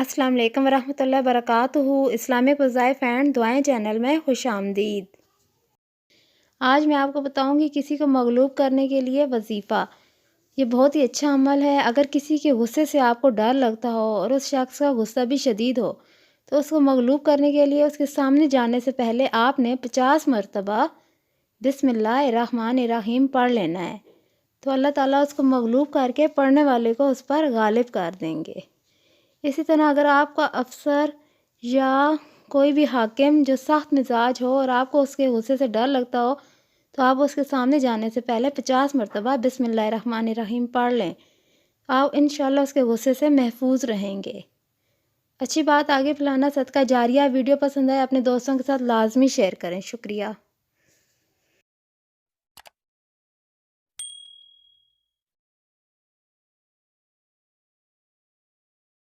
अस्सलाम वालेकुम वरहमतुल्लाहि वबरकातुहू। इस्लामिक वज़ाइफ़ एंड दुआएं चैनल में खुशामदीद। आज मैं आपको बताऊंगी किसी को मग़लूब करने के लिए वजीफ़ा। ये बहुत ही अच्छा अमल है। अगर किसी के गुस्से से आपको डर लगता हो और उस शख्स का गुस्सा भी शदीद हो, तो उसको मग़लूब करने के लिए उसके सामने जाने से पहले आपने 50 मरतबा बिस्मिल्लाहिर्रहमानिर्रहीम पढ़ लेना है। तो अल्लाह ताला उसको मग़लूब करके पढ़ने वाले को उस पर गालिब कर देंगे। इसी तरह अगर आपका अफसर या कोई भी हाकिम जो सख्त मिजाज हो और आपको उसके गुस्से से डर लगता हो, तो आप उसके सामने जाने से पहले 50 मरतबा बिस्मिल्लाहिर्रहमानिर्रहीम पढ़ लें। आप इंशाअल्लाह उसके गुस्से से महफूज रहेंगे। अच्छी बात आगे फैलाना सदका जारिया। वीडियो पसंद आए अपने दोस्तों के साथ लाजमी शेयर करें। शुक्रिया।